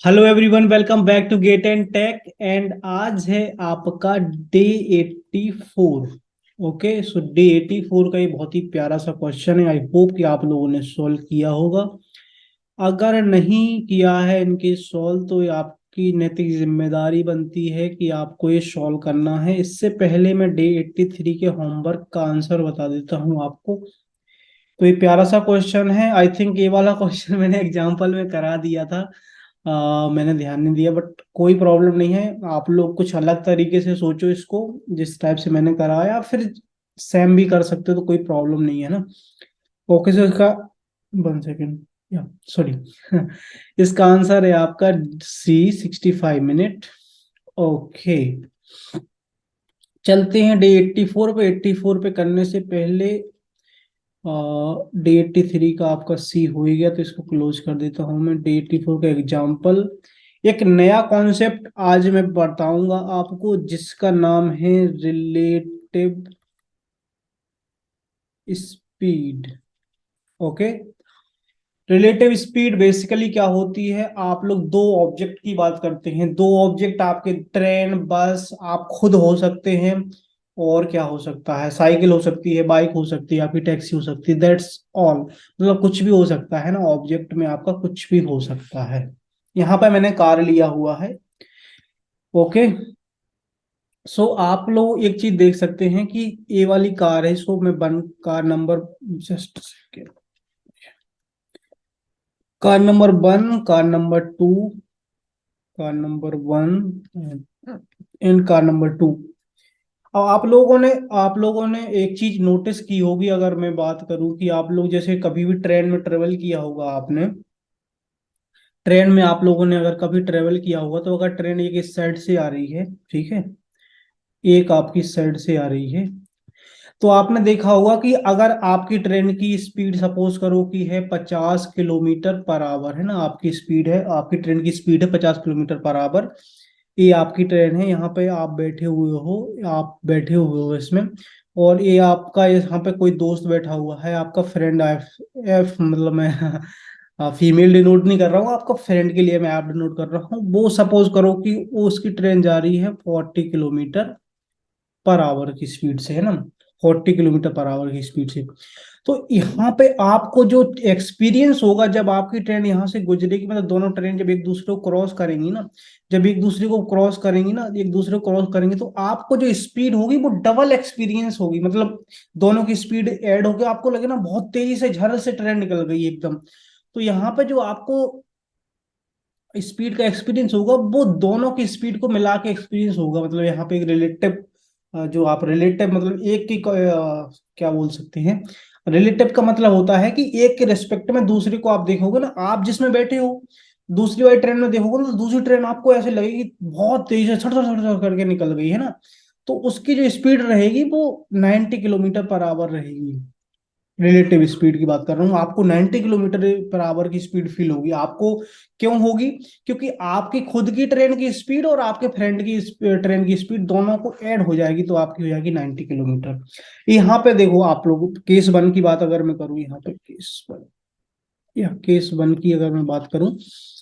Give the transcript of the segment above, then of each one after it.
Hello everyone, welcome back to gate and tech. And आज है आपका डे 84। ओके, सो day 84 का ये बहुत ही प्यारा सा क्वेश्चन है। आई होप कि आप लोगों ने सॉल्व किया होगा। अगर नहीं किया है इनके सॉल्व, तो ये आपकी नैतिक जिम्मेदारी बनती है कि आपको ये सॉल्व करना है। इससे पहले मैं डे 83 के होमवर्क का आंसर बता देता हूँ आपको। तो ये प्यारा सा क्वेश्चन है। आई थिंक ये वाला क्वेश्चन मैंने एग्जाम्पल में करा दिया था। मैंने ध्यान नहीं दिया, बट कोई प्रॉब्लम नहीं है। आप लोग कुछ अलग तरीके से सोचो इसको, जिस टाइप से मैंने कराया, फिर सेम भी कर सकते हो, तो कोई प्रॉब्लम नहीं है ना। ओके, सो इसका 1 सेकेंड, या सॉरी इसका आंसर है आपका C 65 मिनट। ओके, चलते हैं डे 84 पे। 84 पे करने से पहले डे 83 का आपका सी हो ही गया, तो इसको क्लोज कर देता हूं मैं। डे 84 का एग्जाम्पल, एक नया कॉन्सेप्ट आज मैं बताऊंगा आपको, जिसका नाम है relative speed. Okay, relative speed basically क्या होती है? आप लोग दो ऑब्जेक्ट की बात करते हैं। दो ऑब्जेक्ट आपके ट्रेन, बस, आप खुद हो सकते हैं। और क्या हो सकता है? साइकिल हो सकती है, बाइक हो सकती है, आपकी टैक्सी हो सकती है। दैट्स ऑल, मतलब कुछ भी हो सकता है ना, ऑब्जेक्ट में आपका कुछ भी हो सकता है। यहाँ पे मैंने कार लिया हुआ है। ओके, सो आप लोग एक चीज देख सकते हैं कि ये वाली कार है। सो मैं one car number, just car number 1, car number 2, car number 1 and car number 2। अब आप लोगों ने एक चीज नोटिस की होगी, अगर मैं बात करूं कि आप लोग जैसे कभी भी ट्रेन में ट्रेवल किया होगा आपने। ट्रेन में आप लोगों ने अगर कभी ट्रेवल किया होगा, तो अगर ट्रेन एक इस साइड से आ रही है, ठीक है, एक आपकी साइड से आ रही है, तो आपने देखा होगा कि अगर आपकी ट्रेन की स्पीड सपोज करो कि है 50 किलोमीटर पर आवर, है ना, आपकी स्पीड है, आपकी ट्रेन की स्पीड है 50 किलोमीटर पर आवर। ये आपकी ट्रेन है, यहाँ पे आप बैठे हुए हो, आप बैठे हुए हो इसमें। और ये आपका, यहाँ पे कोई दोस्त बैठा हुआ है, आपका फ्रेंड। एफ एफ मतलब मैं फीमेल डिनोट नहीं कर रहा हूँ, आपका फ्रेंड के लिए मैं आप डिनोट कर रहा हूँ। वो सपोज करो कि वो उसकी ट्रेन जा रही है 40 किलोमीटर पर आवर की स्पीड से, है ना, 40 किलोमीटर पर आवर की स्पीड से। तो यहाँ पे आपको जो एक्सपीरियंस होगा जब आपकी ट्रेन यहाँ से गुजरेगी, मतलब दोनों ट्रेन जब एक दूसरे को क्रॉस करेंगी ना, जब एक दूसरे को क्रॉस करेंगी ना, एक दूसरे को क्रॉस करेंगे, तो आपको जो स्पीड होगी वो डबल एक्सपीरियंस होगी। मतलब दोनों की स्पीड ऐड होकर आपको लगे ना बहुत तेजी से झर से ट्रेन निकल गई एकदम। तो यहाँ पे जो आपको स्पीड का एक्सपीरियंस होगा, वो दोनों की स्पीड को मिला के एक्सपीरियंस होगा। मतलब यहाँ पे एक रिलेटिव, जो आप रिलेटिव मतलब एक की क्या बोल सकते हैं, रिलेटिव का मतलब होता है कि एक के रिस्पेक्ट में दूसरे को आप देखोगे ना, आप जिसमें बैठे हो दूसरी वाली ट्रेन में देखोगे ना, तो दूसरी ट्रेन आपको ऐसे लगेगी बहुत तेजी से छट छट छट छट करके निकल गई, है ना। तो उसकी जो स्पीड रहेगी वो 90 किलोमीटर पर आवर रहेगी। रिलेटिव स्पीड की बात कर रहा हूँ, आपको 90 किलोमीटर पर आवर की स्पीड फील होगी आपको। क्यों होगी? क्योंकि आपकी खुद की ट्रेन की स्पीड और आपके फ्रेंड की ट्रेन की स्पीड दोनों को ऐड हो जाएगी, तो आपकी हो जाएगी 90 किलोमीटर। यहाँ पे देखो आप लोग, केस वन की बात अगर मैं करूँ, यहाँ पे केस वन, या केस वन की अगर मैं बात करूं,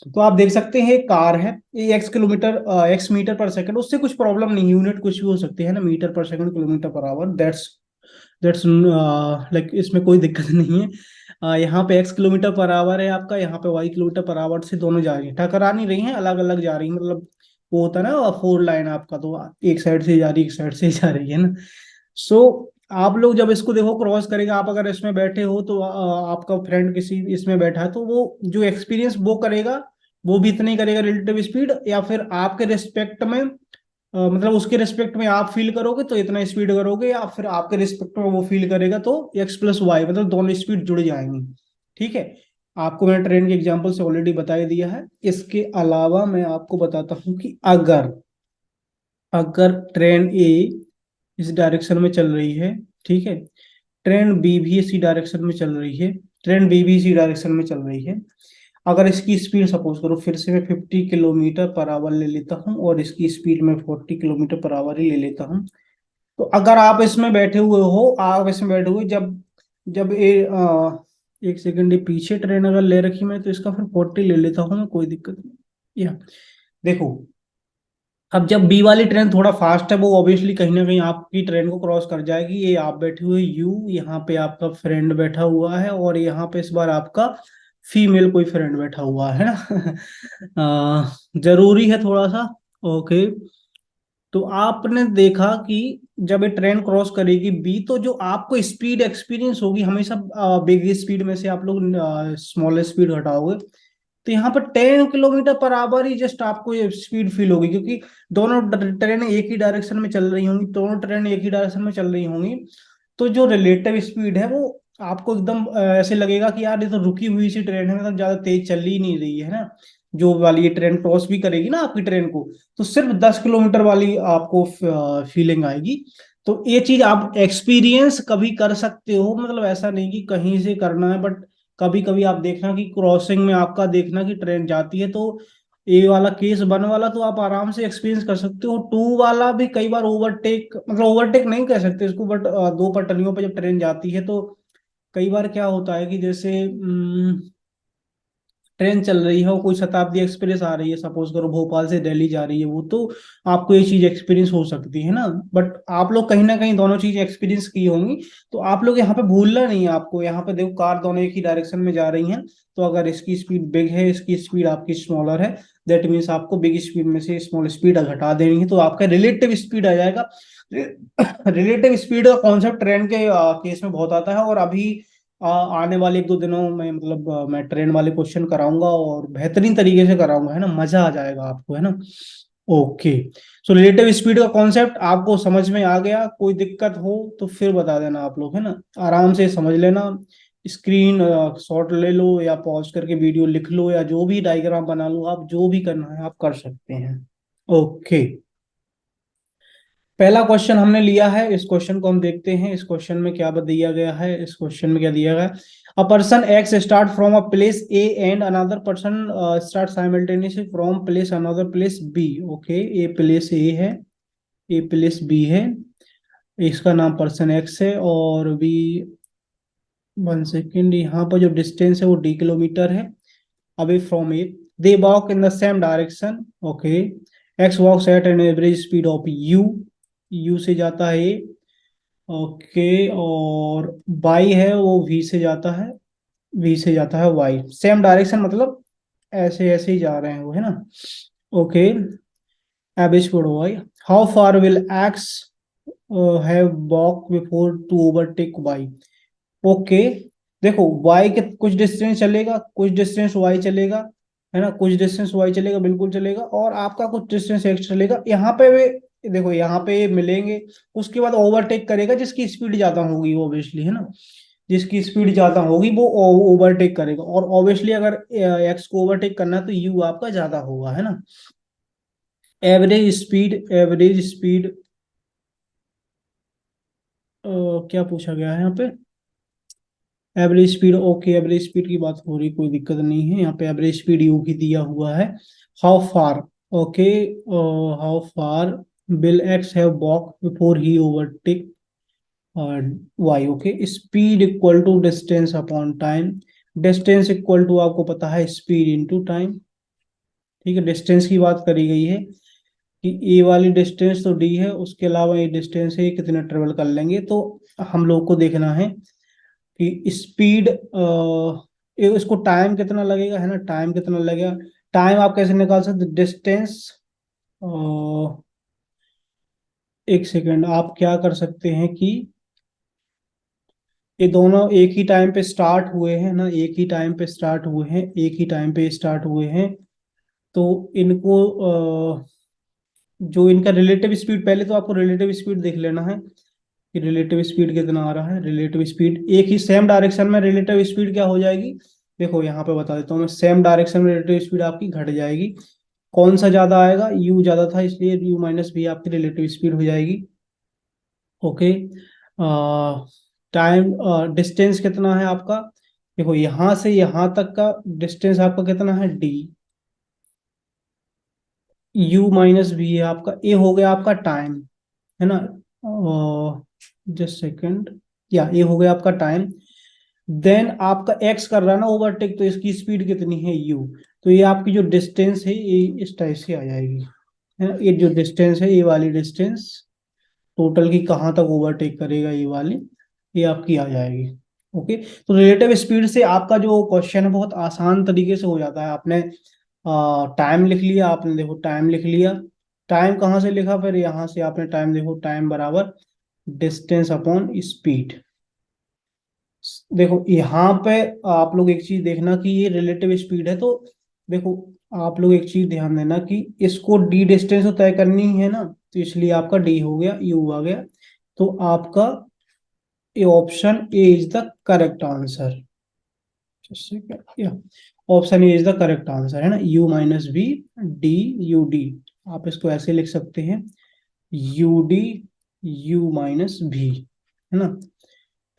तो आप देख सकते हैं कार है, ये एक्स मीटर पर सेकंड, उससे कुछ प्रॉब्लम नहीं, यूनिट कुछ भी हो सकती है ना, मीटर पर second, kilometre per our, that's like इसमें कोई दिक्कत नहीं है। यहाँ पे x किलोमीटर पर आवर है आपका, यहाँ पे y किलोमीटर पर आवर से दोनों जा रही है, टकरा नहीं रही हैं, अलग अलग जा रही है। मतलब वो होता है ना फोर लाइन आपका, तो एक साइड से जा रही है, एक साइड से जा रही है ना। सो आप लोग जब इसको देखो क्रॉस करेगा, आप अगर इसमें बैठे हो तो आपका फ्रेंड किसी इसमें बैठा है, तो वो जो एक्सपीरियंस वो करेगा, वो भी इतना ही करेगा रिलेटिव स्पीड, या फिर आपके रिस्पेक्ट में, मतलब उसके रिस्पेक्ट में आप फील करोगे तो इतना स्पीड करोगे, या फिर आपके रिस्पेक्ट में वो फील करेगा तो x+y, मतलब दोनों स्पीड जुड़ जाएंगी। ठीक है, आपको मैंने ट्रेन के एग्जांपल से ऑलरेडी बता ही दिया है। इसके अलावा मैं आपको बताता हूँ कि अगर अगर ट्रेन ए इस डायरेक्शन में चल रही है, ठीक है, ट्रेन बी भी इसी डायरेक्शन में चल रही है, ट्रेन बी भी इसी डायरेक्शन में चल रही है, अगर इसकी स्पीड सपोज करो, फिर से मैं 50 किलोमीटर पर आवर ले लेता हूँ और इसकी स्पीड में 40 किलोमीटर पर आवर ही ले लेता हूँ। तो अगर आप इसमें बैठे हुए हो, आप इसमें बैठे हुए, जब जब एक सेकंड, ये पीछे ट्रेन अगर ले रखी मैं, तो इसका फिर 40 ले लेता हूँ मैं, कोई दिक्कत नहीं। या देखो, अब जब बी वाली ट्रेन थोड़ा फास्ट है, वो ऑब्वियसली कहीं ना कहीं आपकी ट्रेन को क्रॉस कर जाएगी। ये आप बैठे हुए यू, यहाँ पे आपका फ्रेंड बैठा हुआ है, और यहाँ पे इस बार आपका फीमेल कोई फ्रेंड बैठा हुआ है ना। जरूरी है थोड़ा सा। ओके, तो आपने देखा कि जब ये ट्रेन क्रॉस करेगी बी, तो जो आपको स्पीड एक्सपीरियंस होगी हमेशा, बिग स्पीड में से आप लोग स्मॉल स्पीड हटाओगे, तो यहाँ पर 10 kilometre per our he just आपको ये स्पीड फील होगी, क्योंकि दोनों ट्रेन एक ही डायरेक्शन में चल रही होंगी, दोनों ट्रेन एक ही डायरेक्शन में चल रही होंगी। तो जो रिलेटिव स्पीड है वो आपको एकदम ऐसे लगेगा कि यार ये तो रुकी हुई सी ट्रेन है, मतलब ज्यादा तेज चल ही नहीं रही है ना। जो वाली ये ट्रेन क्रॉस भी करेगी ना आपकी ट्रेन को, तो सिर्फ 10 किलोमीटर वाली आपको फीलिंग आएगी। तो ये चीज आप एक्सपीरियंस कभी कर सकते हो, मतलब ऐसा नहीं कि कहीं से करना है, बट कभी कभी आप देखना कि क्रॉसिंग में आपका देखना कि ट्रेन जाती है, तो ए वाला केस, वन वाला तो आप आराम से एक्सपीरियंस कर सकते हो। टू वाला भी कई बार ओवरटेक, मतलब ओवरटेक नहीं कह सकते इसको, बट दो पटरियों पर जब ट्रेन जाती है तो कई बार क्या होता है कि जैसे ट्रेन चल रही है और कोई शताब्दी एक्सप्रेस आ रही है, सपोज करो भोपाल से दिल्ली जा रही है वो, तो आपको ये चीज एक्सपीरियंस हो सकती है ना। बट आप लोग कहीं ना कहीं दोनों चीज एक्सपीरियंस की होंगी, तो आप लोग यहाँ पे भूलना नहीं है आपको। यहाँ पे देखो, कार दोनों एक ही डायरेक्शन में जा रही हैं, तो अगर इसकी स्पीड बिग है, इसकी स्पीड आपकी स्मॉलर है, दैट मीन्स आपको बिग स्पीड में से स्मॉल स्पीड घटा देनी है, तो आपका रिलेटिव स्पीड आ जाएगा। रिलेटिव स्पीड का कॉन्सेप्ट ट्रेन के केस में बहुत आता है, और अभी आने वाले 1-2 दिनों में, मतलब मैं ट्रेन वाले क्वेश्चन कराऊंगा और बेहतरीन तरीके से कराऊंगा, है ना, मजा आ जाएगा आपको, है ना। ओके, सो रिलेटिव स्पीड का कॉन्सेप्ट आपको समझ में आ गया? कोई दिक्कत हो तो फिर बता देना आप लोग, है ना, आराम से समझ लेना। स्क्रीन शॉट ले लो, या पॉज करके वीडियो लिख लो, या जो भी डायग्राम बना लो, आप जो भी करना है आप कर सकते हैं। ओके, पहला क्वेश्चन हमने लिया है, इस क्वेश्चन को हम देखते हैं। इस क्वेश्चन में क्या दिया गया है? इस क्वेश्चन में क्या दिया गया है? A person X start from a place A and another person start simultaneously from place another place B. Okay, a place A है, ए प्लेस बी है, इसका नाम पर्सन एक्स है, और बी, 1 सेकेंड, यहाँ पर जो डिस्टेंस है वो d किलोमीटर है away from A. They walk in the same direction. Okay, X walks at an average speed of u, u से जाता है ए। ओके, और वाई है वो वी से जाता है, वी से जाता है वाई। सेम डायरेक्शन मतलब ऐसे ऐसे ही जा रहे हैं वो, है ना। Okay, average speed Y, how far will X have walk before to overtake Y. Okay, देखो y के कुछ डिस्टेंस चलेगा, कुछ डिस्टेंस y चलेगा, है ना, कुछ डिस्टेंस y चलेगा, बिल्कुल चलेगा, और आपका कुछ डिस्टेंस x चलेगा। यहाँ पे वे, देखो यहाँ पे ये मिलेंगे, उसके बाद ओवरटेक करेगा जिसकी स्पीड ज्यादा होगी ऑब्वियसली, है ना, जिसकी स्पीड ज्यादा होगी वो ओवरटेक करेगा, और ऑब्वियसली अगर x को ओवरटेक करना है तो u आपका ज्यादा होगा, है ना। एवरेज स्पीड, एवरेज स्पीड क्या पूछा गया है यहाँ पे? Average speed, okay, average speed की बात हो रही, कोई दिक्कत नहीं है। यहाँ पे एवरेज स्पीड यू भी दिया हुआ है। How far, okay, how far will X have walk before he overtake Y. Okay, speed equal to distance upon time. Distance equal to आपको पता है स्पीड इनटू टाइम। ठीक है, डिस्टेंस की बात करी गई है कि ए वाली डिस्टेंस तो डी है, उसके अलावा ये डिस्टेंस है, कितना ट्रेवल कर लेंगे, तो हम लोग को देखना है कि स्पीड, इसको टाइम कितना लगेगा, है ना, टाइम कितना लगेगा। टाइम आप कैसे निकाल सकते? डिस्टेंस, 1 सेकेंड, आप क्या कर सकते हैं कि ये दोनों एक ही टाइम पे स्टार्ट हुए हैं ना, एक ही टाइम पे स्टार्ट हुए हैं, एक ही टाइम पे स्टार्ट हुए हैं, तो इनको जो इनका रिलेटिव स्पीड, पहले तो आपको रिलेटिव स्पीड देख लेना है कि रिलेटिव स्पीड कितना आ रहा है। रिलेटिव स्पीड एक ही सेम डायरेक्शन में रिलेटिव स्पीड क्या हो जाएगी, देखो यहाँ पे बता देता हूँ मैं, सेम डायरेक्शन में रिलेटिव स्पीड आपकी घट जाएगी। कौन सा ज्यादा आएगा? यू ज्यादा था, इसलिए यू माइनस भी आपकी रिलेटिव स्पीड हो जाएगी। ओके, टाइम, डिस्टेंस कितना है आपका? देखो यहाँ से यहाँ तक का डिस्टेंस आपका कितना है? डी, यू माइनस भी है आपका, ए हो गया आपका टाइम, है ना, जस्ट सेकंड, या ये हो गया आपका टाइम। देन आपका एक्स कर रहा है ना ओवरटेक, तो इसकी स्पीड कितनी है? यू। तो ये आपकी जो डिस्टेंस है ये इस टाइप से आ जाएगी, है ना। ये जो डिस्टेंस है, ये वाली डिस्टेंस टोटल की कहाँ तक ओवरटेक करेगा, ये वाली, ये आपकी आ जाएगी। ओके, तो रिलेटिव स्पीड से आपका जो क्वेश्चन है बहुत आसान तरीके से हो जाता है। आपने टाइम लिख लिया, आपने देखो टाइम लिख लिया, टाइम कहाँ से लिखा, फिर यहाँ से आपने टाइम, देखो टाइम बराबर डिस्टेंस अपॉन स्पीड। देखो यहाँ पे आप लोग एक चीज देखना कि ये रिलेटिव स्पीड है, तो देखो आप लोग एक चीज ध्यान देना कि इसको डी डिस्टेंस तो तय करनी ही है ना, तो इसलिए आपका डी हो गया, यू आ गया। तो आपका ये option A is the correct answer. Option A is the correct answer, है ना। U minus b, d u d, आप इसको ऐसे लिख सकते हैं, यू डी यू माइनस भी, है ना।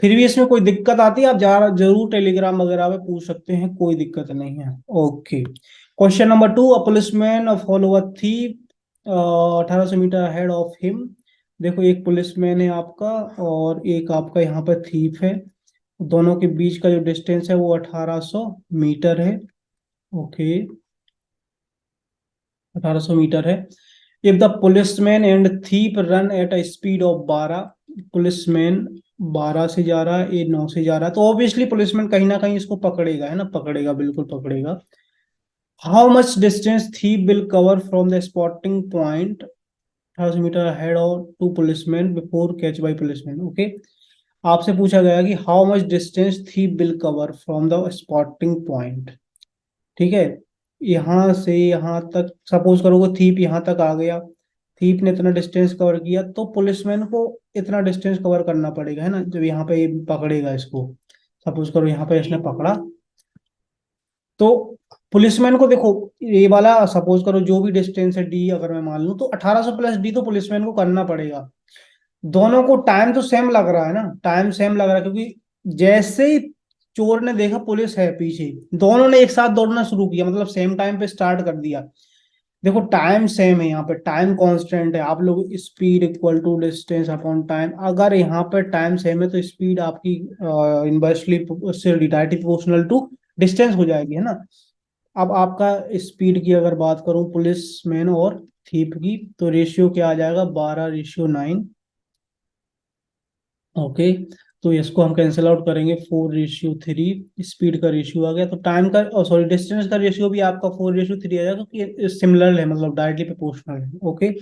फिर भी इसमें कोई दिक्कत आती है, आप जरूर टेलीग्राम वगैरह पे पूछ सकते हैं, कोई दिक्कत नहीं है। Okay, question number 2, a policeman follow a thief 1800 metre head of him. देखो एक पुलिसमैन है आपका और एक आपका यहाँ पर थीप है, दोनों के बीच का जो डिस्टेंस है वो 1800 मीटर है। ओके, 1800 मीटर है। If the policeman and thief run at a speed of 12, policeman 12 से जा रहा है, ये 9 से जा रहा है, तो ऑब्वियसली पुलिसमैन कहीं ना कहीं इसको पकड़ेगा, है ना, पकड़ेगा, बिल्कुल पकड़ेगा। How much distance thief will cover from the spotting point 1800 metre head और two policeman before catch by policeman. Okay, आपसे पूछा गया कि how much distance thief will cover from the spotting point. ठीक है, यहाँ से यहाँ तक सपोज करो वो थीप यहाँ तक आ गया, थीप ने इतना डिस्टेंस कवर किया, तो पुलिसमैन को इतना डिस्टेंस कवर करना पड़ेगा, है ना, जब यहाँ पे ये पकड़ेगा इसको। सपोज करो यहाँ पे इसने पकड़ा, तो पुलिसमैन को देखो, ये वाला सपोज करो जो भी डिस्टेंस है डी अगर मैं मान लूं, तो 1800 प्लस डी तो पुलिसमैन को करना पड़ेगा। दोनों को टाइम तो सेम लग रहा है ना, टाइम सेम लग रहा है, क्योंकि जैसे ही चोर ने देखा पुलिस है पीछे, दोनों ने एक साथ दौड़ना शुरू किया, मतलब सेम टाइम पे स्टार्ट कर दिया। देखो टाइम सेम है, यहाँ पे टाइम कांस्टेंट है, आप लोग speed equal to distance upon time, अगर यहाँ पे टाइम सेम है तो स्पीड आपकी inversely directly proportional to distance हो जाएगी, है ना। अब आपका स्पीड की अगर बात करूं पुलिसमैन और थीप की, तो रेशियो क्या आ जाएगा, 12:9। ओके, तो इसको हम कैंसिल आउट करेंगे, 4:3, स्पीड का रेशियो आ गया, तो टाइम का, सॉरी डिस्टेंस का रेशियो भी आपका 4:3 आ जाएगा, क्योंकि सिमिलर है, मतलब डायरेक्टली प्रोपोर्शनल है। ओके,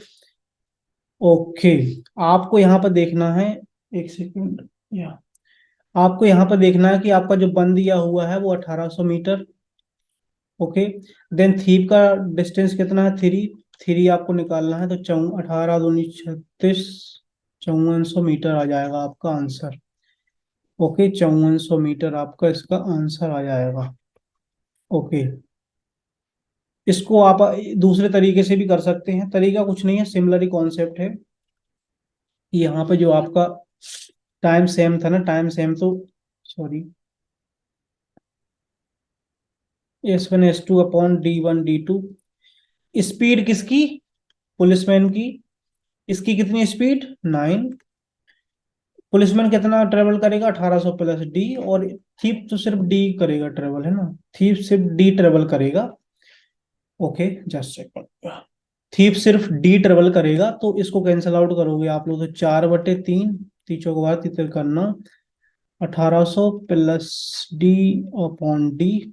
ओके, आपको यहाँ पर देखना है, एक सेकेंड, या आपको यहाँ पर देखना है कि आपका जो बंद दिया हुआ है वो 1800 मीटर। ओके, देन थीप का डिस्टेंस कितना है, 3 आपको निकालना है, तो 18×2 = 36, 5400 मीटर आ जाएगा आपका आंसर। ओके, 5400 मीटर आपका इसका आंसर आ जाएगा। ओके, इसको आप दूसरे तरीके से भी कर सकते हैं, तरीका कुछ नहीं है, सिमिलर ही कॉन्सेप्ट है। यहाँ पे जो आपका टाइम सेम था ना, टाइम सेम, तो sorry, S1 S2 upon D1 D2, speed किसकी, पुलिसमैन की, इसकी कितनी स्पीड, 9, पुलिसमैन कितना ट्रेवल करेगा, 1800 प्लस डी, और थीप तो सिर्फ डी करेगा ट्रेवल, है ना, थीप सिर्फ डी ट्रेवल करेगा। ओके, जस्ट सेकंड, थीप सिर्फ डी ट्रेवल करेगा, तो इसको कैंसिल आउट करोगे आप लोग, तो 4/3, तीसों को बार तीतर करना, 1800 plus d upon d,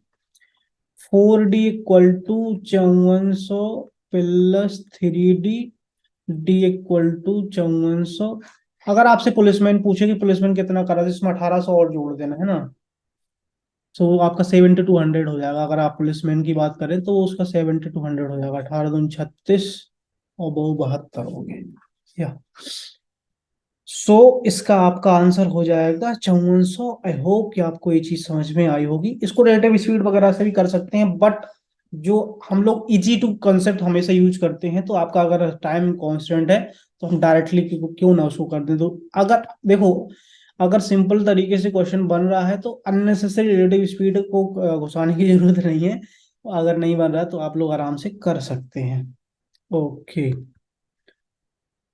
4D = 5400 plus 3D, d equal to 5400। अगर आपसे पुलिसमैन पूछे कि पुलिसमैन कितना करा, तो इसमें 1800 और जोड़ देना, है ना, तो आपका 7200 हो जाएगा। अगर आप पुलिसमैन की बात करें तो उसका 7200 हो जाएगा, 18×2 = 36 और 72 हो गए, या इसका आपका आंसर हो जाएगा 5400। आई होप कि आपको ये चीज समझ में आई होगी। इसको रिलेटिव स्पीड वगैरह से भी कर सकते हैं, बट जो हम लोग इजी टू कंसेप्ट हमेशा यूज करते हैं, तो आपका अगर टाइम कांस्टेंट है तो हम डायरेक्टली क्यों ना उसको कर दें। तो अगर देखो, अगर सिंपल तरीके से क्वेश्चन बन रहा है तो अननेसेसरी रिलेटिव स्पीड को घुसाने की जरूरत नहीं है, अगर नहीं बन रहा है तो आप लोग आराम से कर सकते हैं। ओके,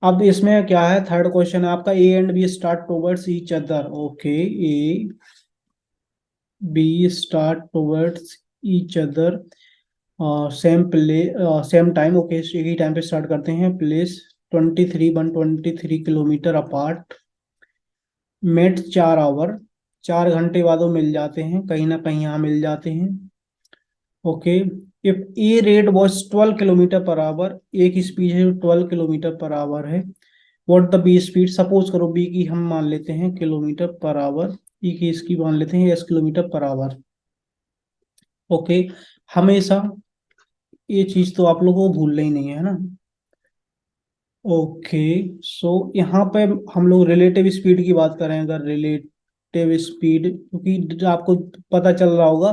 अब इसमें क्या है, थर्ड क्वेश्चन है आपका, A and B start towards each other. Okay, A B start towards each other, same time, okay, एक ही टाइम पे स्टार्ट करते हैं। Place 123 kilometre apart, met 4 hour, 4 घंटे बाद वो मिल जाते हैं, कहीं ना कहीं यहाँ मिल जाते हैं। Okay, if A rate was 12 kilometre per hour, एक स्पीड है जो 12 किलोमीटर पर आवर है। What the B speed, suppose करो बी की हम मान लेते हैं किलोमीटर पर आवर, ई की इसकी मान लेते हैं S kilometre per hour. Okay, हमेशा ये चीज तो आप लोगों को भूलना ही नहीं है ना। ओके, सो यहाँ पे हम लोग रिलेटिव स्पीड की बात करें, अगर रिलेटिव स्पीड, क्योंकि आपको पता चल रहा होगा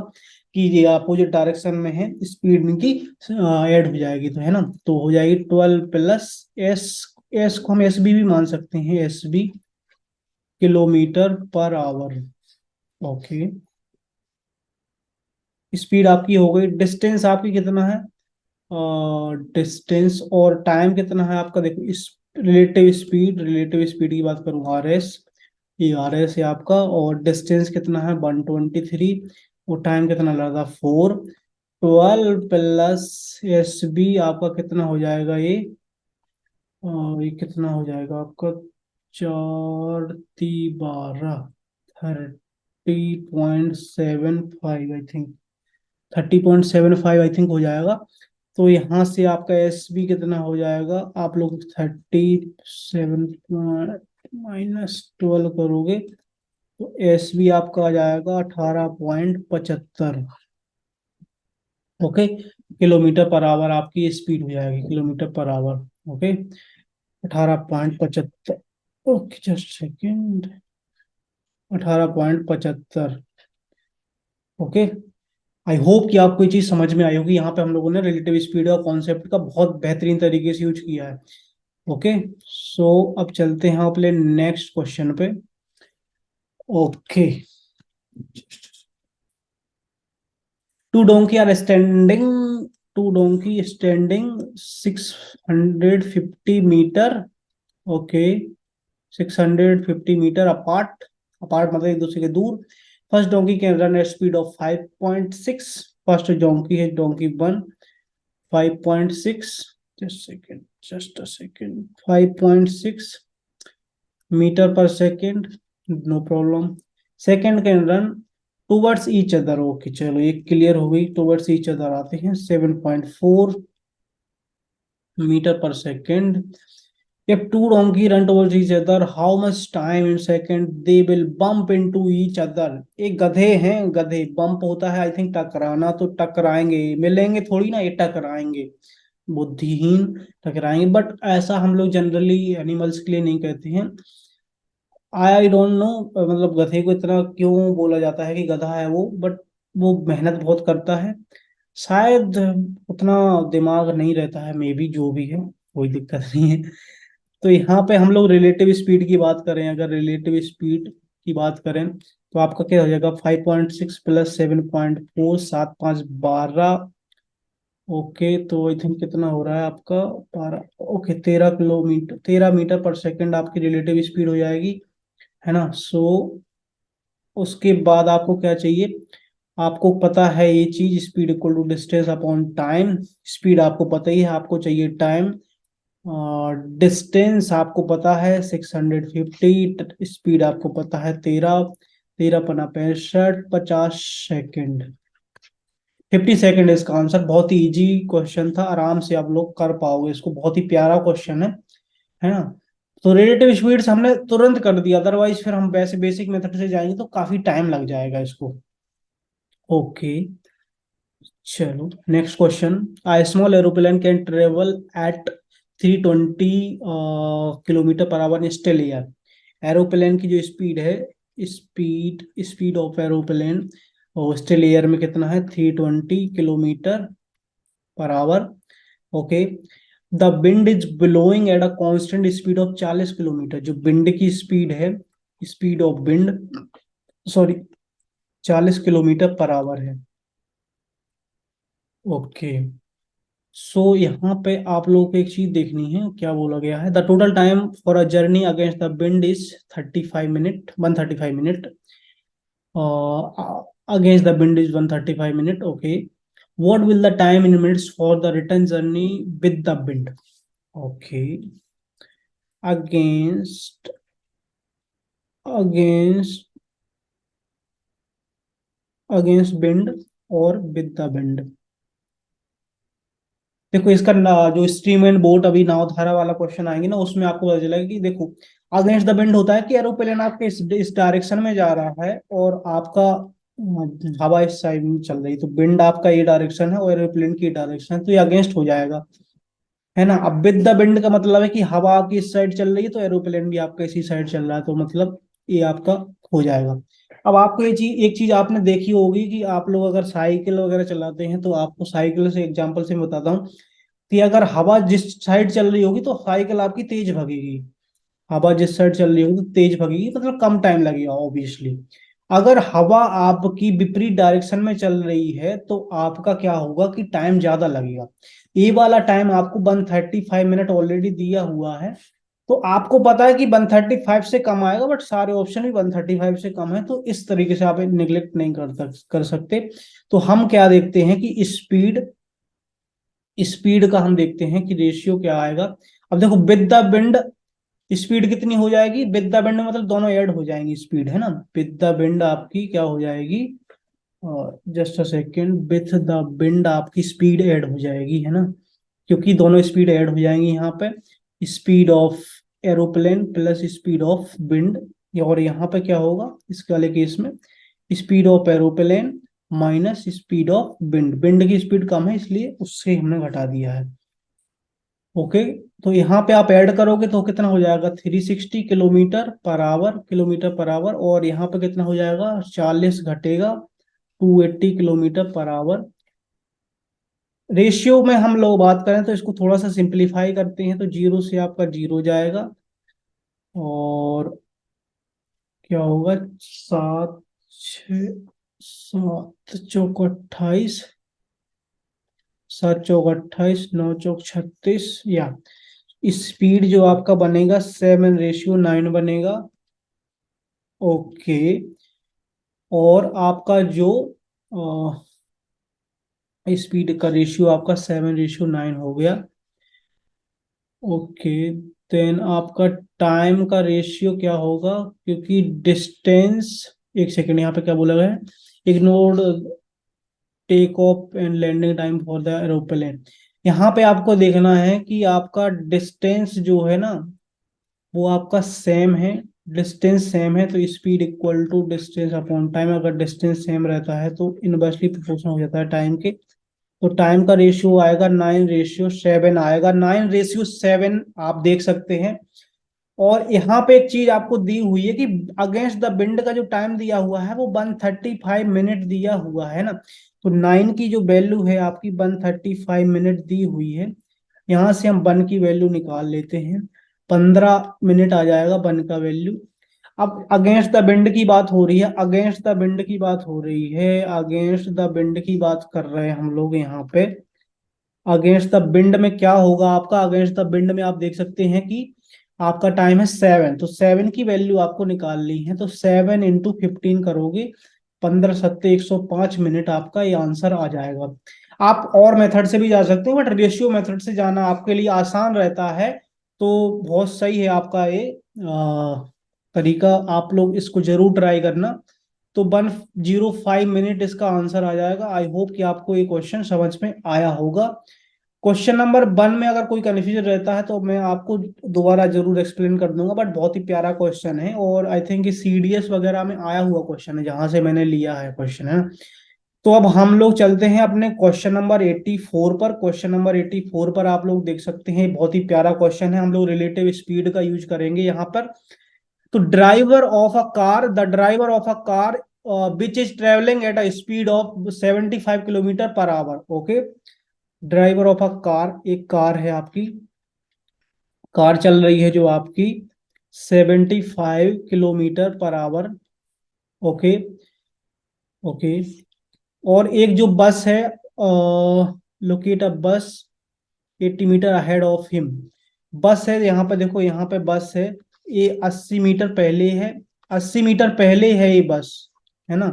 कि ये अपोजिट डायरेक्शन में है, स्पीड इनकी ऐड हो जाएगी, तो है ना, तो हो जाएगी 12 प्लस एस को हम एस बी भी मान सकते हैं, S B kilometre per hour. Okay, speed आपकी हो गई। डिस्टेंस आपकी कितना है, डिस्टेंस और टाइम कितना है आपका, देखो इस रिलेटिव स्पीड की बात करूँ, आर एस, ये आर एस है आपका, और डिस्टेंस कितना है 123, और टाइम कितना लगा 4। 12 प्लस एस बी आपका कितना हो जाएगा ये कितना हो जाएगा आपका, 4 × 12, 30.75 आई थिंक, 30.75 आई थिंक हो जाएगा। तो यहाँ से आपका एस बी कितना हो जाएगा, आप लोग 37 -12 करोगे तो एस बी आपका आ जाएगा 18.75। ओके, किलोमीटर पर आवर आपकी स्पीड हो जाएगी, kilometre per hour. Okay, 18.75। Okay, just second, 18.75। Okay, I hope कि आपको ये चीज समझ में आई होगी। यहाँ पे हम लोगों ने रिलेटिव स्पीड का कॉन्सेप्ट का बहुत बेहतरीन तरीके से यूज किया है। ओके, सो अब चलते हैं अपने नेक्स्ट क्वेश्चन पे। Okay, two donkey are standing, two donkey standing 650 metre. Okay, 650 metre apart, apart मतलब एक दूसरे के दूर। First donkey can run at speed of 5.6, first donkey है donkey 1, 5.6, just a second, 5.6 metre per second, no problem. Second can run towards each other, okay चलो ये clear हो गई, टूवर्ड्स ईच अदर आते हैं 7.4 metre per second. If two donkey run towards each other, how much time in second they will bump into each other? एक गधे हैं, गधे बम्प होता है आई थिंक टकराना, तो टकराएंगे, मिलेंगे थोड़ी ना, ये टकराएंगे, बुद्धिहीन, टकराएंगे। बट ऐसा हम लोग जनरली एनिमल्स के लिए नहीं कहते हैं। आई डोंट नो, मतलब गधे को इतना क्यों बोला जाता है कि गधा है वो, बट वो मेहनत बहुत करता है, शायद उतना दिमाग नहीं रहता है, मे बी, जो भी है कोई दिक्कत नहीं है। तो यहाँ पे हम लोग रिलेटिव स्पीड की बात करें, अगर रिलेटिव स्पीड की बात करें तो आपका क्या हो जाएगा, 5.6 प्लस 7.4, 7×5 = 12। ओके, तो आई थिंक कितना हो रहा है आपका 12, ओके 13 किलोमीटर, 13 मीटर पर सेकंड आपकी रिलेटिव स्पीड हो जाएगी, है ना। सो उसके बाद आपको क्या चाहिए, आपको पता है ये चीज, speed equal to distance upon time. Speed आपको पता ही है, आपको चाहिए टाइम, डिस्टेंस आपको पता है 650, स्पीड आपको पता है 13, 13×5 = 65, 50 सेकेंड, 50 सेकेंड इसका आंसर। बहुत ही इजी क्वेश्चन था, आराम से आप लोग कर पाओगे इसको, बहुत ही प्यारा क्वेश्चन है ना। तो रिलेटिव स्पीड से हमने तुरंत कर दिया, अदरवाइज फिर हम वैसे बेसिक मेथड से जाएंगे तो काफी टाइम लग जाएगा इसको। ओके, चलो next question. A small aeroplane can travel at 320 kilometre per hour in still air. Aeroplane की जो स्पीड है, स्पीड स्पीड ऑफ एरोप्लेन और स्टिल एयर में कितना है, 320 kilometre per hour. Okay, the wind is blowing at a constant speed of 40 kilometre. जो wind की speed है, speed of wind, sorry, 40 kilometre per hour है। ओके, सो यहाँ पे आप लोगों को एक चीज देखनी है, क्या बोला गया है, the total time for a journey against the wind is 35 minute, 135 minute, against the wind is 135 minute. Okay, What will the time in minutes for the return journey with the wind? Okay. Against against against wind और with the wind. देखो इसका जो stream and boat अभी नावधारा वाला question आएंगे ना, उसमें आपको पता चलेगा कि देखो अगेंस्ट द विंड होता है कि एरोप्लेन आपके इस डायरेक्शन में जा रहा है और आपका हवा इस साइड में चल रही है, तो विंड आपका ये डायरेक्शन है और एरोप्लेन की डायरेक्शन है, तो ये अगेंस्ट हो जाएगा, है ना। अब विद द विंड का मतलब है कि हवा आपकी इस साइड चल रही है तो एरोप्लेन भी आपका इसी साइड चल रहा है, तो मतलब ये आपका हो जाएगा। अब आपको ये चीज, एक चीज आपने देखी होगी कि आप लोग अगर साइकिल वगैरह चलाते हैं, तो आपको साइकिल से एग्जांपल से मैं बताता हूँ कि अगर हवा जिस साइड चल रही होगी तो साइकिल आपकी तेज भगेगी, हवा जिस साइड चल रही होगी तो तेज भगेगी, मतलब कम टाइम लगेगा ऑब्वियसली। अगर हवा आपकी विपरीत डायरेक्शन में चल रही है तो आपका क्या होगा कि टाइम ज्यादा लगेगा। ये वाला टाइम आपको 135 मिनट ऑलरेडी दिया हुआ है, तो आपको पता है कि 135 से कम आएगा, बट सारे ऑप्शन भी 135 से कम है, तो इस तरीके से आप निग्लेक्ट नहीं कर सकते। तो हम क्या देखते हैं कि स्पीड स्पीड का हम देखते हैं कि रेशियो क्या आएगा। अब देखो विद द विंड स्पीड कितनी हो जाएगी, विद द विंड मतलब दोनों ऐड हो जाएंगी स्पीड, है ना। विद द विंड आपकी क्या हो जाएगी, just a second, with the wind आपकी स्पीड ऐड हो जाएगी, है ना, क्योंकि दोनों स्पीड ऐड हो जाएंगी यहाँ पे, speed of aeroplane plus speed of wind. और यहाँ पे क्या होगा इस वाले केस में, speed of aeroplane minus speed of wind, wind की स्पीड कम है इसलिए उससे हमने घटा दिया है। ओके, तो यहाँ पे आप ऐड करोगे तो कितना हो जाएगा, 360 किलोमीटर पर आवर और यहाँ पे कितना हो जाएगा, 40 घटेगा 280 किलोमीटर पर आवर। रेशियो में हम लोग बात करें तो इसको थोड़ा सा सिंप्लीफाई करते हैं, तो जीरो से आपका जीरो जाएगा और क्या होगा, 7 6 7 चौक 28, 7 चौक 28, 9 चौक 36, या स्पीड जो आपका बनेगा 7:9 बनेगा। ओके, और आपका जो स्पीड का रेशियो आपका 7:9 हो गया। ओके, देन आपका टाइम का रेशियो क्या होगा, क्योंकि डिस्टेंस, एक सेकेंड यहाँ पे क्या बोला गया है, ignored take off and landing time for the aeroplane. यहाँ पे आपको देखना है कि आपका डिस्टेंस जो है ना वो आपका सेम है, डिस्टेंस सेम है, तो speed equal to distance upon time. अगर डिस्टेंस सेम रहता है तो इनवर्सली प्रोपोर्शनल हो जाता है टाइम के, तो टाइम का रेशियो आएगा 9:7 आएगा, 9:7 आप देख सकते हैं। और यहाँ पे एक चीज आपको दी हुई है कि अगेंस्ट द विंड का जो टाइम दिया हुआ है वो 135 मिनट दिया हुआ है ना, तो 9 की जो वैल्यू है आपकी 135 मिनट दी हुई है। यहाँ से हम 1 की वैल्यू निकाल लेते हैं, 15 मिनट आ जाएगा 1 का वैल्यू। अब अगेंस्ट द विंड की बात हो रही है, अगेंस्ट द विंड की बात हो रही है, अगेंस्ट द विंड की बात कर रहे हैं हम लोग यहाँ पे। अगेंस्ट द विंड में क्या होगा आपका, अगेंस्ट द विंड में आप देख सकते हैं कि आपका टाइम है 7, तो 7 की वैल्यू आपको निकालनी है, तो 7 × 15 करोगे, 15×7 = 105 मिनट, आपका ये आंसर आ जाएगा। आप और मेथड से भी जा सकते हैं, बट रेशियो मेथड से जाना आपके लिए आसान रहता है, तो बहुत सही है आपका ये तरीका, आप लोग इसको जरूर ट्राई करना। तो 105 मिनट इसका आंसर आ जाएगा। आई होप कि आपको ये क्वेश्चन समझ में आया होगा। क्वेश्चन नंबर 1 में अगर कोई कंफ्यूजन रहता है तो मैं आपको दोबारा जरूर एक्सप्लेन कर दूंगा, बट बहुत ही प्यारा क्वेश्चन है और आई थिंक सीडीएस वगैरह में आया हुआ क्वेश्चन है जहां से मैंने लिया है क्वेश्चन, है ना। तो अब हम लोग चलते हैं अपने क्वेश्चन नंबर 84 पर। क्वेश्चन नंबर 84 पर आप लोग देख सकते हैं, बहुत ही प्यारा क्वेश्चन है, हम लोग रिलेटिव स्पीड का यूज करेंगे यहाँ पर। तो driver of a car which is travelling at a speed of 75 kilometre per hour. Okay, driver of a car, एक कार है आपकी, कार चल रही है जो आपकी 75 kilometre per hour. Okay, okay, और एक जो बस है, लोकेट अ बस 80 मीटर अहेड ऑफ हिम। बस है यहाँ पे, देखो यहाँ पे बस है, ये 80 मीटर पहले है, 80 मीटर पहले है ये बस, है ना,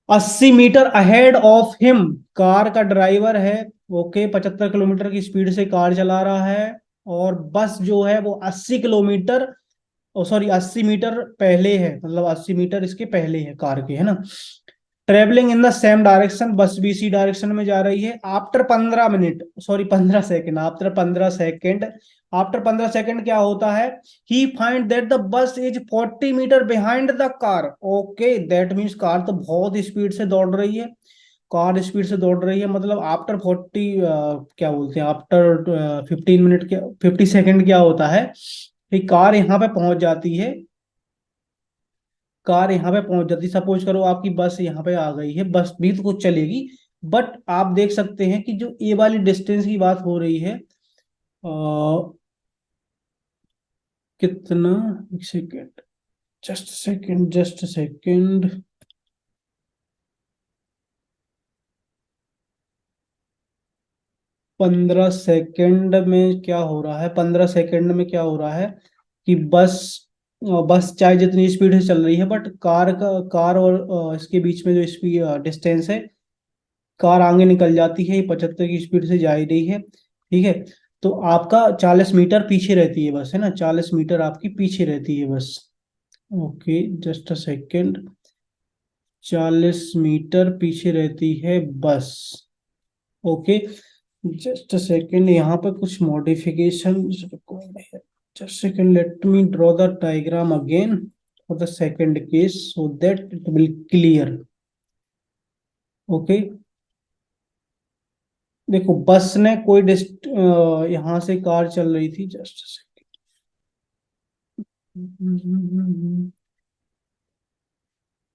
80 metre ahead of him. Car का ड्राइवर है, ओके, 75 किलोमीटर की स्पीड से कार चला रहा है, और बस जो है वो 80 किलोमीटर, ओ सॉरी 80 मीटर पहले है, मतलब 80 मीटर इसके पहले है कार के, है ना। Travelling in the same direction, bus भी इसी डायरेक्शन में जा रही है। After 15 minute, sorry 15 second, after 15 second क्या होता है, he find that the bus is 40 metre behind the car. Okay, that means car तो बहुत स्पीड से दौड़ रही है, कार स्पीड से दौड़ रही है, मतलब आफ्टर 40, क्या बोलते हैं, आफ्टर 15 मिनट, क्या 50 सेकेंड क्या होता है कि कार यहाँ पे पहुंच जाती है, कार यहाँ पे पहुंच जाती, सपोज करो आपकी बस यहाँ पे आ गई है, बस भी तो कुछ चलेगी, बट आप देख सकते हैं कि जो ए वाली डिस्टेंस की बात हो रही है, कितना, एक सेकेंड, जस्ट सेकेंड, 15 सेकेंड में क्या हो रहा है, 15 सेकेंड में क्या हो रहा है कि बस चाहे जितनी स्पीड से चल रही है, बट कार और इसके बीच में जो स्पीड डिस्टेंस है, कार आगे निकल जाती है, ये 75 की स्पीड से जा ही रही है, ठीक है। तो आपका 40 मीटर पीछे रहती है बस, है ना, 40 मीटर आपकी पीछे रहती है bus. Okay, just a second, 40 metre पीछे रहती है bus. Okay, just a second, यहाँ पे कुछ मॉडिफिकेशन रिक्वायर्ड है। Just second, let me draw the diagram again for the second case so that it will clear. Okay, देखो बस ने कोई यहाँ से कार चल रही थी, जस्ट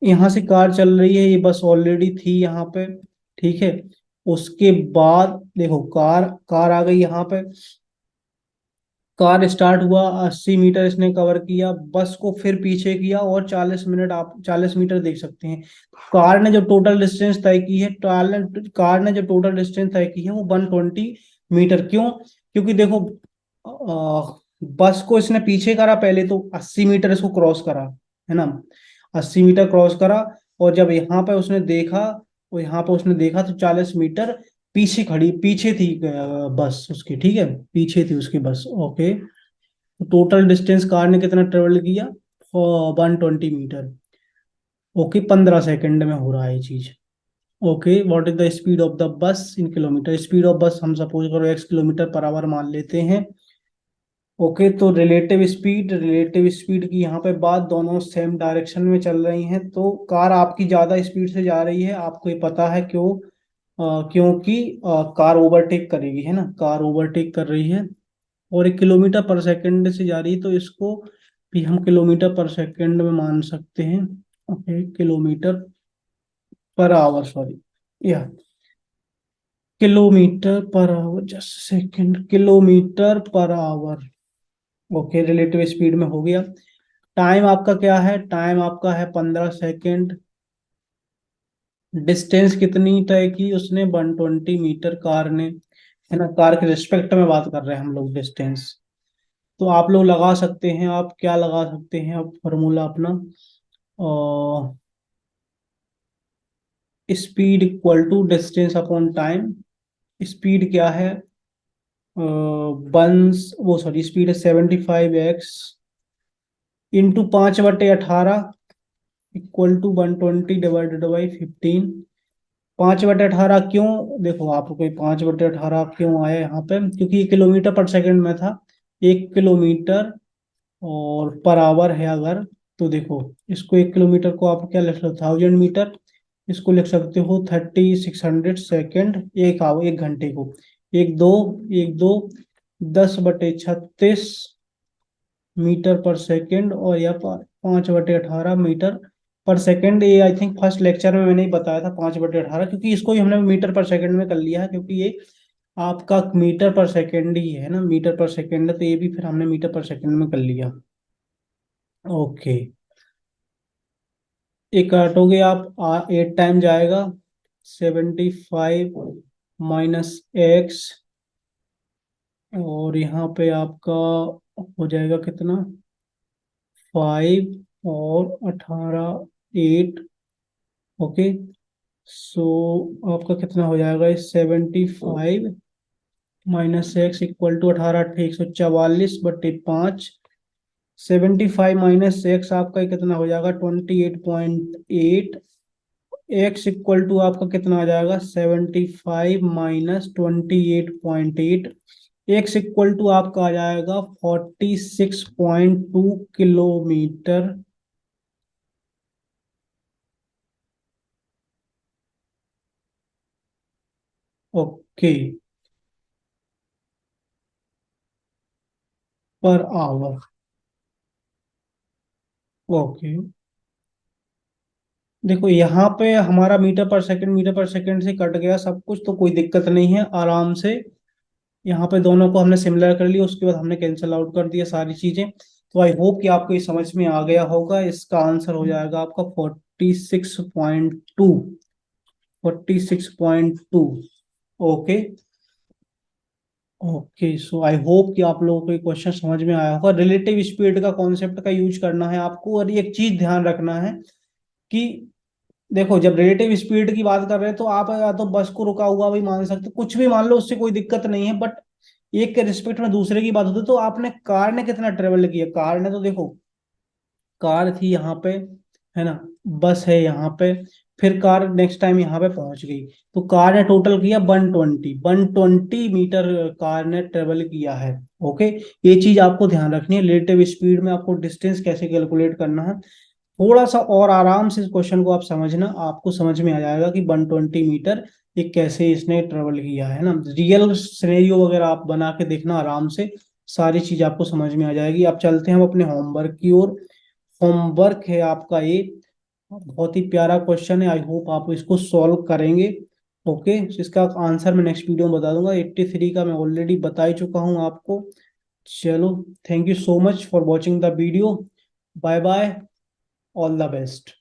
यहाँ से कार चल रही है, ये बस ऑलरेडी थी यहाँ पे, ठीक है। उसके बाद देखो कार कार आ गई यहाँ पे, कार स्टार्ट हुआ, 80 मीटर इसने कवर किया, बस को फिर पीछे किया, और 40 मिनट, आप 40 मीटर देख सकते हैं। कार ने जो टोटल डिस्टेंस तय की है, कार ने जो टोटल डिस्टेंस तय की है वो 120 मीटर। क्यों? क्योंकि देखो बस को इसने पीछे करा पहले, तो 80 मीटर इसको क्रॉस करा, है ना, 80 मीटर क्रॉस करा, और जब यहाँ पे उसने देखा, वो यहाँ पे उसने देखा तो 40 मीटर पीछे थी बस उसकी, ठीक है, पीछे थी उसकी बस। ओके, तो टोटल डिस्टेंस कार ने कितना ट्रेवल किया, 120 मीटर। ओके, 15 सेकंड में हो रहा है ये चीज। Okay, what is the speed of the bus in kilometre, speed of बस हम सपोज करो x किलोमीटर पर आवर मान लेते हैं। ओके, तो रिलेटिव स्पीड की यहाँ पे बात, दोनों सेम डायरेक्शन में चल रही हैं, तो कार आपकी ज्यादा स्पीड से जा रही है, आपको ये पता है क्यों, क्योंकि कार ओवरटेक करेगी, है ना, कार ओवरटेक कर रही है, और 1 किलोमीटर पर सेकंड से जा रही है, तो इसको भी हम किलोमीटर पर सेकंड में मान सकते हैं। Okay, kilometre per hour, sorry, या kilometre per hour, just second, kilometre per hour. Okay, relative speed में हो गया। टाइम आपका क्या है, टाइम आपका है 15 सेकेंड। डिस्टेंस कितनी तय की उसने, 120 मीटर कार ने, है ना, कार के रिस्पेक्ट में बात कर रहे हैं हम लोग डिस्टेंस। तो आप लोग लगा सकते हैं, आप क्या लगा सकते हैं, आप फॉर्मूला अपना, speed equal to distance upon time. Speed क्या है, वो सॉरी, स्पीड है 75x into 5/18 equal to 120 divided by 15। 5/18 क्यों, देखो आपको 5/18 क्यों आया यहाँ पे, क्योंकि ये किलोमीटर पर सेकंड में था, 1 किलोमीटर और पर आवर है अगर, तो देखो इसको 1 किलोमीटर को आप क्या लिख सकते हो, 1000 मीटर, इसको लिख सकते हो 3600 सेकेंड, एक घंटे को, एक दो 10/36 मीटर पर सेकेंड, और या 5/18 मीटर पर सेकेंड। ये आई थिंक फर्स्ट लेक्चर में मैंने ही बताया था 5/18, क्योंकि इसको ही हमने मीटर पर सेकेंड में कर लिया है, क्योंकि ये आपका मीटर पर सेकेंड ही है ना, मीटर पर सेकेंड है, तो ये भी फिर हमने मीटर पर सेकेंड में कर लिया। ओके, एक काटोगे आप, 8 टाइम जाएगा, 75 - x, और यहाँ पे आपका हो जाएगा कितना, 5 और 18, 8। ओके, सो आपका कितना हो जाएगा, 75 माइनस एक्स इक्वल टू 18/144/5। 75 - आपका कितना हो जाएगा, 28.8। एक्स इक्वल टू आपका कितना आ जाएगा, 75 - 28.8। एक्स इक्वल टू आपका आ जाएगा 46.2 किलोमीटर। ओके, पर आवर। ओके, देखो यहाँ पे हमारा मीटर पर सेकंड से कट गया सब कुछ, तो कोई दिक्कत नहीं है, आराम से। यहाँ पे दोनों को हमने सिमिलर कर लिया, उसके बाद हमने कैंसिल आउट कर दिया सारी चीजें। तो आई होप कि आपको ये समझ में आ गया होगा। इसका आंसर हो जाएगा आपका 46.2। 46.2। Okay. Okay, so I hope कि आप लोगों को ये क्वेश्चन समझ में आया होगा। रिलेटिव स्पीड का कॉन्सेप्ट का यूज करना है आपको, और एक चीज ध्यान रखना है कि देखो, जब रिलेटिव स्पीड की बात कर रहे हैं तो आप या तो बस को रुका हुआ भी मान सकते हो, कुछ भी मान लो, उससे कोई दिक्कत नहीं है। बट एक के रिस्पेक्ट में दूसरे की बात होती है, तो आपने कार ने कितना ट्रेवल किया, कार ने तो देखो, कार थी यहाँ पे, है ना, बस है यहाँ पे, फिर कार नेक्स्ट टाइम यहाँ पे पहुंच गई, तो कार ने टोटल किया 120 मीटर कार ने ट्रेवल किया है। ओके, ये चीज आपको ध्यान रखनी है। रिलेटिव स्पीड में आपको डिस्टेंस कैसे कैलकुलेट करना है, थोड़ा सा और आराम से इस क्वेश्चन को आप समझना, आपको समझ में आ जाएगा कि 120 मीटर ये कैसे इसने ट्रेवल किया है ना। रियल सिनेरियो वगैरह आप बना के देखना आराम से, सारी चीज आपको समझ में आ जाएगी। आप चलते हैं हम अपने होमवर्क की ओर। होमवर्क है आपका ये, बहुत ही प्यारा क्वेश्चन है, आई होप आप इसको सॉल्व करेंगे। ओके, इसका आंसर मैं नेक्स्ट वीडियो में बता दूंगा। 83 का मैं ऑलरेडी बता ही चुका हूँ आपको। चलो, thank you so much for watching the video. Bye bye, all the best.